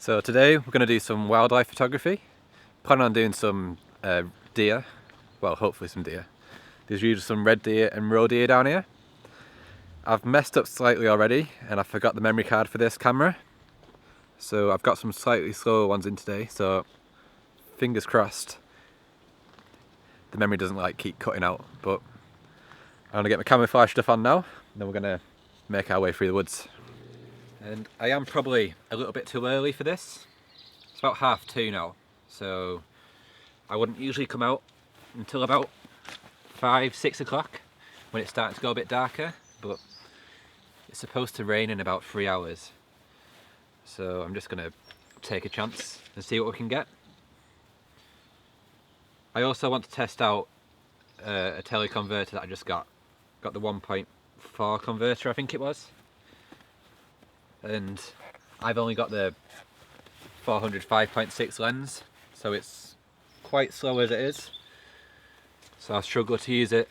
So today we're going to do some wildlife photography. Planning on doing some deer, well hopefully some deer. There's usually some red deer and roe deer down here. I've messed up slightly already and I forgot the memory card for this camera. So I've got some slightly slower ones in today, so fingers crossed the memory doesn't like keep cutting out. But I'm going to get my camouflage stuff on now, and then we're going to make our way through the woods. And I am probably a little bit too early for this. It's about 2:30 now, so I wouldn't usually come out until about 5-6 o'clock when it's starting to go a bit darker, but it's supposed to rain in about 3 hours. So I'm just going to take a chance and see what we can get. I also want to test out a teleconverter that I just got. Got the 1.4 converter, I think it was. And I've only got the 400 5.6 lens, so it's quite slow as it is. So I struggle to use it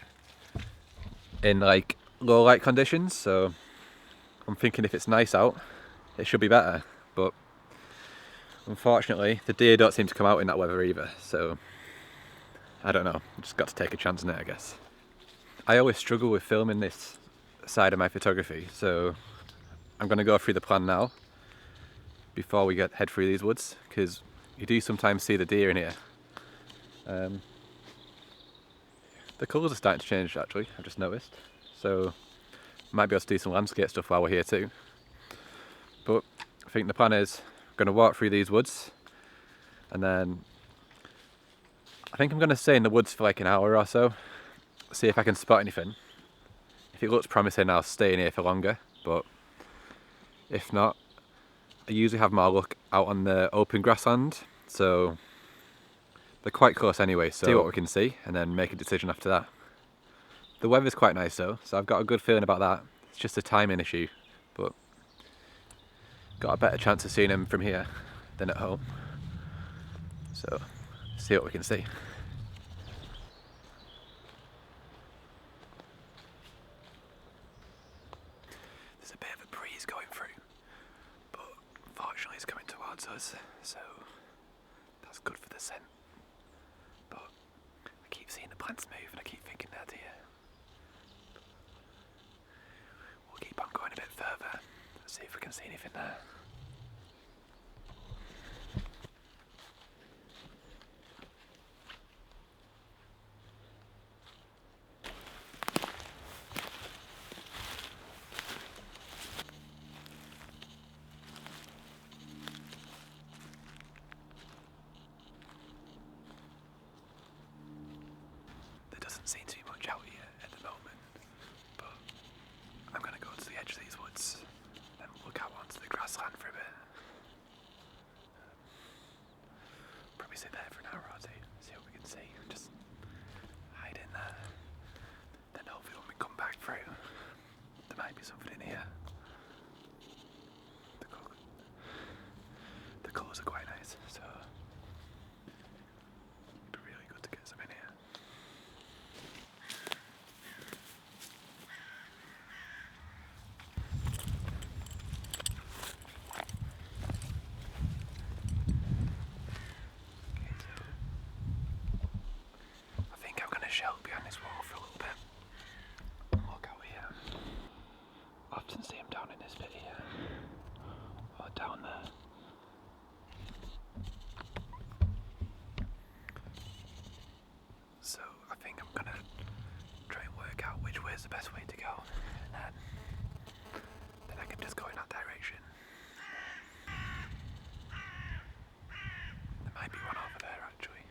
in like low light conditions, so I'm thinking if it's nice out, it should be better. But unfortunately, the deer don't seem to come out in that weather either, so I don't know, just got to take a chance on it, I guess. I always struggle with filming this side of my photography, so I'm going to go through the plan now before we head through these woods, because you do sometimes see the deer in here. The colours are starting to change actually, I've just noticed, so might be able to do some landscape stuff while we're here too. But I think the plan is I'm going to walk through these woods, and then I think I'm going to stay in the woods for like an hour or so, see if I can spot anything. If it looks promising, I'll stay in here for longer, but if not, I usually have more luck out on the open grassland, so they're quite close anyway, so see what we can see and then make a decision after that. The weather's quite nice though, so I've got a good feeling about that. It's just a timing issue, but got a better chance of seeing them from here than at home. So, see what we can see. There's a bit of a breeze going through, but unfortunately it's coming towards us, so that's good for the scent. But I keep seeing the plants move and I keep thinking they're deer. We'll keep on going a bit further, see if we can see anything there. There doesn't seem to be much out here at the moment, but I'm going to go to the edge of these woods and look out onto the grassland for a bit. Probably sit there for an hour or two, see what we can see, just hide in there. Then hopefully when we come back through, there might be something in here. The colours are quite nice, so it'd be really good to get some in here. I think I'm going to shelter behind this wall for a little bit. Look out here. I often see them down in this bit here, or down there. So I think I'm going to try and work out which way is the best way to go, and then I can just go in that direction. There might be one over there actually.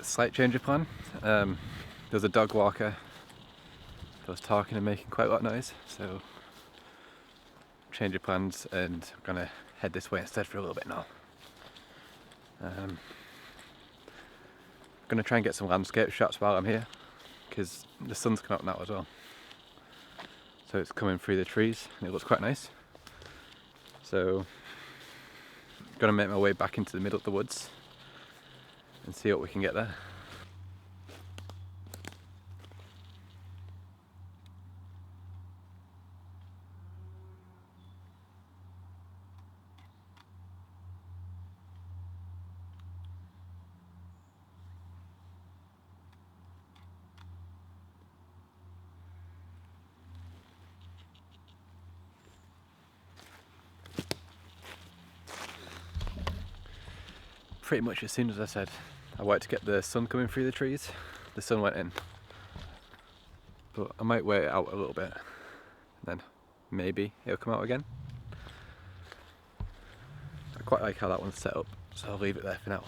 slight change of plan. There's a dog walker that was talking and making quite a lot of noise, so change of plans, and I'm gonna head this way instead for a little bit now. I'm gonna try and get some landscape shots while I'm here, because the sun's come out now as well. So it's coming through the trees and it looks quite nice. So I'm gonna make my way back into the middle of the woods and see what we can get there. Pretty much as soon as I said I wanted to get the sun coming through the trees, the sun went in. But I might wait it out a little bit, then maybe it'll come out again. I quite like how that one's set up, so I'll leave it there for now.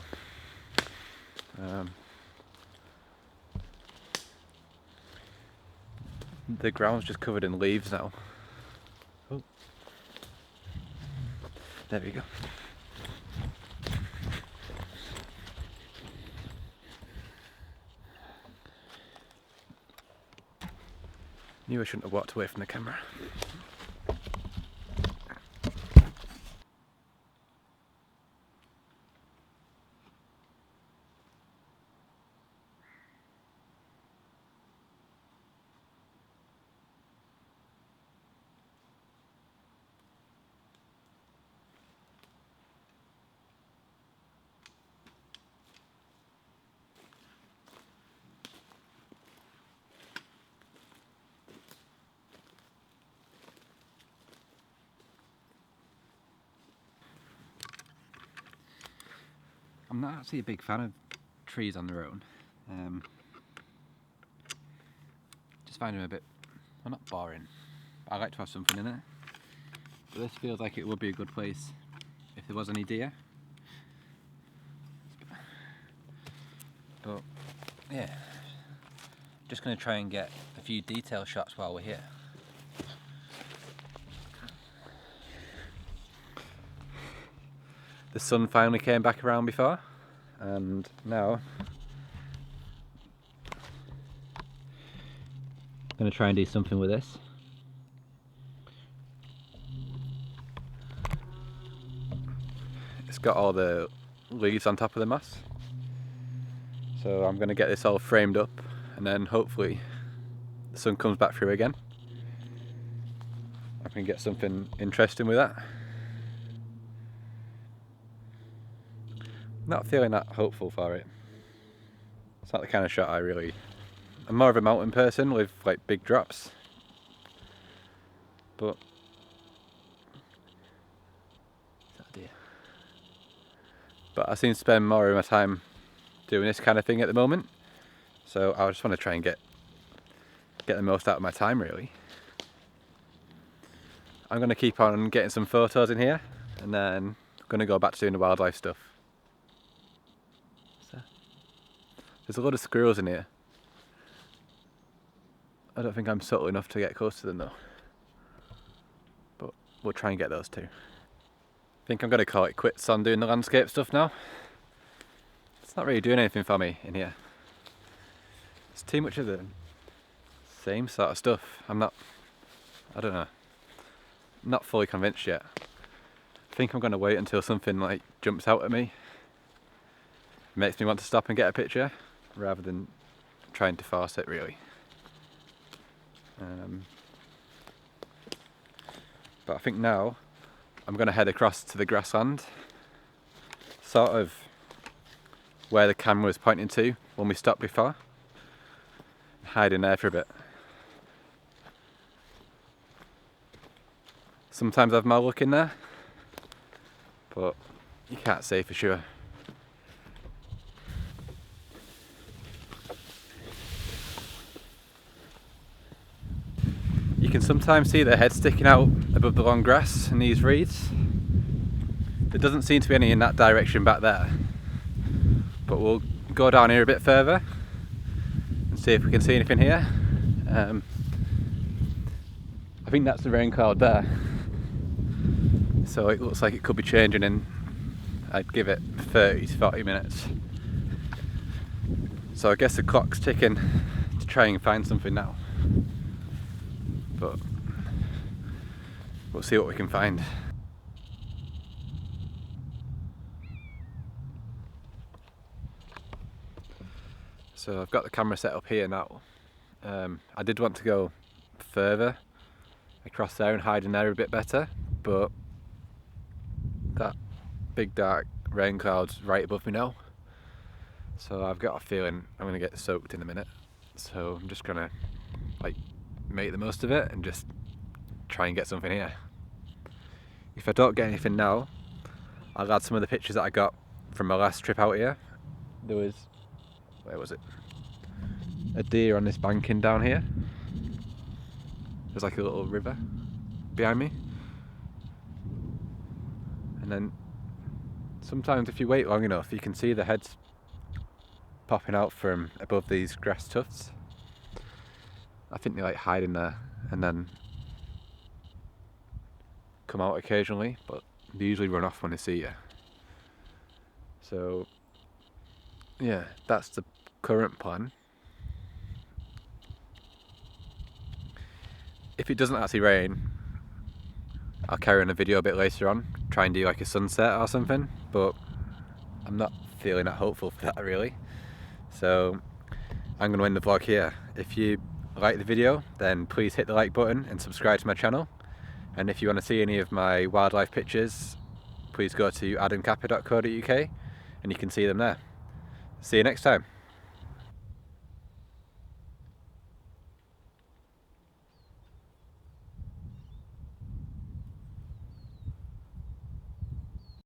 The ground's just covered in leaves now. Oh, there we go. Knew I shouldn't have walked away from the camera. I'm not actually a big fan of trees on their own. Just find them a bit, well, not boring. I like to have something in it. But this feels like it would be a good place if there was any deer. But yeah, just going to try and get a few detail shots while we're here. The sun finally came back around before, and now I'm going to try and do something with this. It's got all the leaves on top of the moss, so I'm going to get this all framed up, and then hopefully the sun comes back through again. I can get something interesting with that. Not feeling that hopeful for it. It's not the kind of shot I'm more of a mountain person with like big drops. But I seem to spend more of my time doing this kind of thing at the moment. So I just want to try and get the most out of my time, really. I'm going to keep on getting some photos in here, and then I'm going to go back to doing the wildlife stuff. There's a lot of squirrels in here. I don't think I'm subtle enough to get close to them though. But we'll try and get those too. I think I'm going to call it quits on doing the landscape stuff now. It's not really doing anything for me in here. It's too much of the same sort of stuff. I don't know. I'm not fully convinced yet. I think I'm going to wait until something like jumps out at me. Makes me want to stop and get a picture, rather than trying to force it, really. But I think now I'm going to head across to the grassland, sort of where the camera was pointing to when we stopped before. Hide in there for a bit. Sometimes I've more luck in there, but you can't say for sure. You can sometimes see their head sticking out above the long grass and these reeds. There doesn't seem to be any in that direction back there, but we'll go down here a bit further and see if we can see anything here. I think that's the rain cloud there, so it looks like it could be changing in, I'd give it 30 to 40 minutes. So I guess the clock's ticking to try and find something now, but we'll see what we can find. So I've got the camera set up here now. I did want to go further across there and hide in there a bit better, but that big dark rain cloud's right above me now. So I've got a feeling I'm going to get soaked in a minute. So I'm just going to like make the most of it and just try and get something here. If I don't get anything now, I'll add some of the pictures that I got from my last trip out here. There was, where was it? A deer on this banking down here. There's like a little river behind me. And then sometimes if you wait long enough, you can see the heads popping out from above these grass tufts. I think they like hide in there and then come out occasionally, but they usually run off when they see you. So yeah, that's the current plan. If it doesn't actually rain, I'll carry on a video a bit later on, try and do like a sunset or something, but I'm not feeling that hopeful for that really. So I'm going to end the vlog here. If you like the video, then please hit the like button and subscribe to my channel. And if you want to see any of my wildlife pictures, please go to adamkappa.co.uk and you can see them there. See you next time.